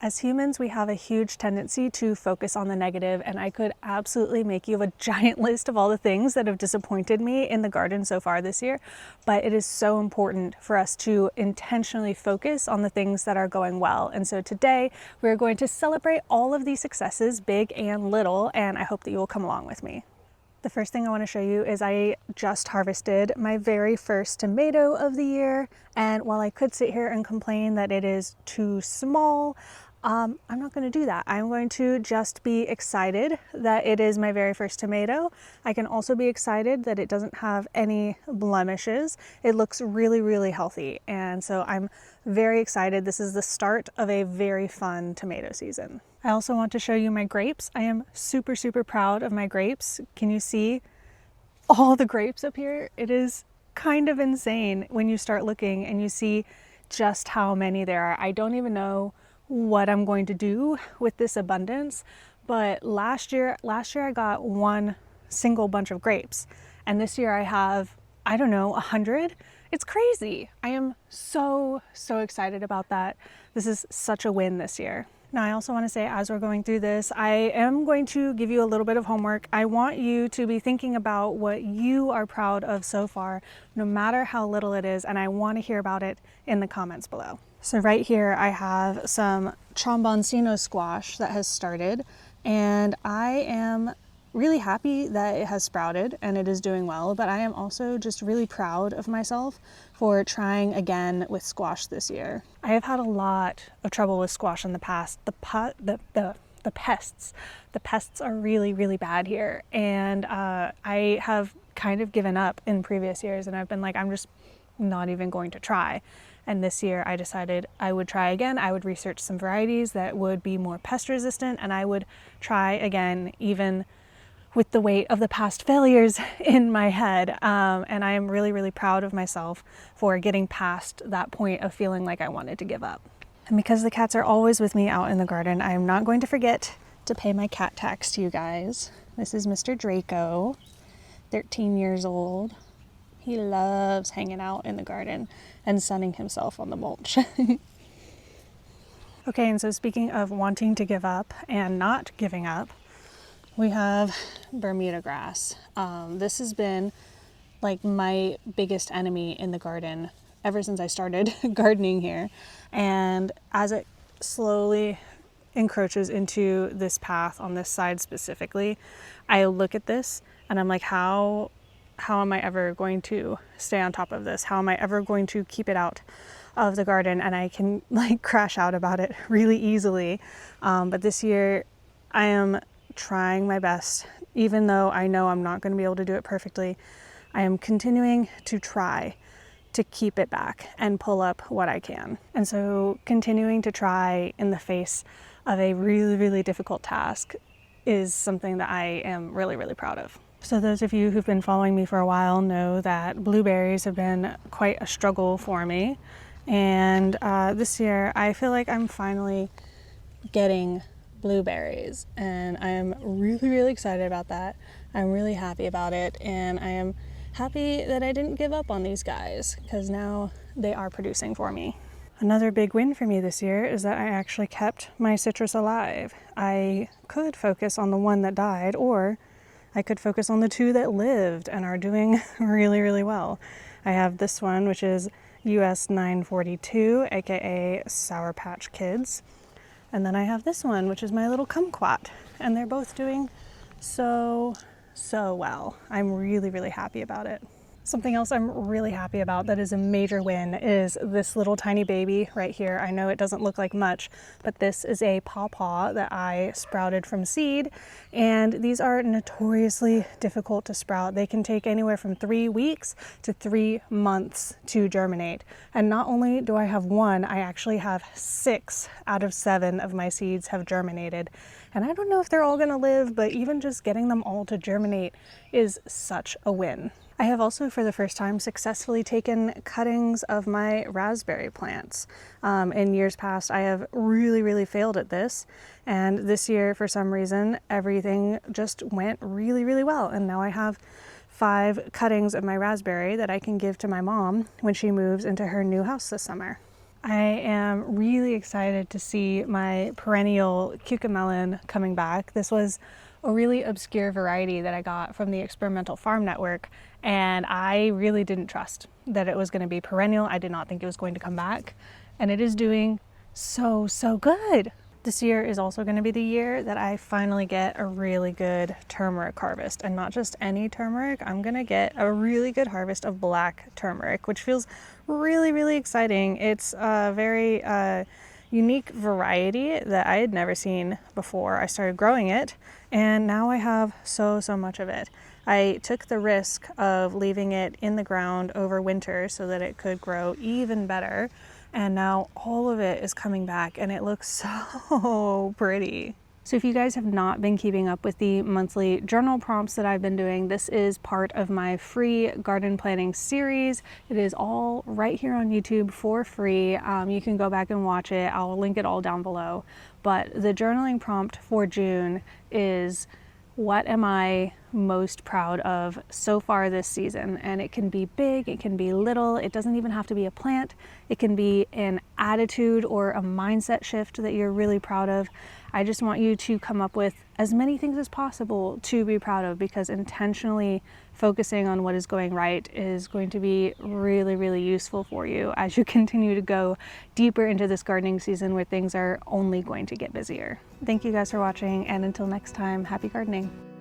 As humans, we have a huge tendency to focus on the negative, and I could absolutely make you a giant list of all the things that have disappointed me in the garden so far this year, but it is so important for us to intentionally focus on the things that are going well. And so today we're going to celebrate all of these successes, big and little, and I hope that you will come along with me. The first thing I want to show you is I just harvested my very first tomato of the year, and while I could sit here and complain that it is too small, I'm not going to do that. I'm going to just be excited that it is my very first tomato. I can also be excited that it doesn't have any blemishes. It looks really, really healthy, and so I'm very excited. This is the start of a very fun tomato season. I also want to show you my grapes. I am super, super proud of my grapes. Can you see all the grapes up here? It is kind of insane when you start looking and you see just how many there are. I don't even know what I'm going to do with this abundance, but last year I got one single bunch of grapes, and this year I have, I don't know, 100. It's crazy. I am so excited about that. This is such a win this year. Now, I also want to say, as we're going through this, I am going to give you a little bit of homework. I want you to be thinking about what you are proud of so far, no matter how little it is, and I want to hear about it in the comments below. So right here I have some tromboncino squash that has started, and I am really happy that it has sprouted and it is doing well, but I am also just really proud of myself for trying again with squash this year. I have had a lot of trouble with squash in the past. The pests are really, really bad here, and I have kind of given up in previous years, and I've been like, I'm just not even going to try. And this year I decided I would try again. I would research some varieties that would be more pest resistant, and I would try again, even with the weight of the past failures in my head. And I am really, really proud of myself for getting past that point of feeling like I wanted to give up. And because the cats are always with me out in the garden, I am not going to forget to pay my cat tax to you guys. This is Mr. Draco, 13 years old. He loves hanging out in the garden and sunning himself on the mulch. Okay, and so speaking of wanting to give up and not giving up, we have Bermuda grass. This has been like my biggest enemy in the garden ever since I started gardening here. And as it slowly encroaches into this path on this side specifically, I look at this and I'm like, how am I ever going to stay on top of this? How am I ever going to keep it out of the garden? And I can like crash out about it really easily. But this year I am trying my best, even though I know I'm not going to be able to do it perfectly. I am continuing to try to keep it back and pull up what I can. And so continuing to try in the face of a really, really difficult task is something that I am really, really proud of. So those of you who've been following me for a while know that blueberries have been quite a struggle for me. And this year I feel like I'm finally getting blueberries, and I am really, really excited about that. I'm really happy about it, and I am happy that I didn't give up on these guys, because now they are producing for me. Another big win for me this year is that I actually kept my citrus alive. I could focus on the one that died, or I could focus on the two that lived and are doing really, really well. I have this one, which is US 942, aka Sour Patch Kids. And then I have this one, which is my little kumquat. And they're both doing so well. I'm really, really happy about it. Something else I'm really happy about that is a major win is this little tiny baby right here. I know it doesn't look like much, but this is a pawpaw that I sprouted from seed, and these are notoriously difficult to sprout. They can take anywhere from 3 weeks to 3 months to germinate. And not only do I have one, I actually have 6 out of 7 of my seeds have germinated. And I don't know if they're all gonna live, but even just getting them all to germinate is such a win. I have also, for the first time, successfully taken cuttings of my raspberry plants. In years past, I have really failed at this. And this year, for some reason, everything just went really, really well. And now I have 5 cuttings of my raspberry that I can give to my mom when she moves into her new house this summer. I am really excited to see my perennial cucamelon coming back. This was a really obscure variety that I got from the Experimental Farm Network, and I really didn't trust that it was going to be perennial. I did not think it was going to come back, and it is doing so good. This year is also going to be the year that I finally get a really good turmeric harvest, and not just any turmeric. I'm going to get a really good harvest of black turmeric, which feels really exciting. It's a very unique variety that I had never seen before I started growing it, and now I have so much of it. I took the risk of leaving it in the ground over winter so that it could grow even better. And now all of it is coming back and it looks so pretty. So if you guys have not been keeping up with the monthly journal prompts that I've been doing, this is part of my free garden planning series. It is all right here on YouTube for free. You can go back and watch it. I'll link it all down below. But the journaling prompt for June is, what am I most proud of so far this season? And it can be big, it can be little, it doesn't even have to be a plant. It can be an attitude or a mindset shift that you're really proud of. I just want you to come up with as many things as possible to be proud of, because intentionally focusing on what is going right is going to be really useful for you as you continue to go deeper into this gardening season where things are only going to get busier. Thank you guys for watching, and until next time, happy gardening.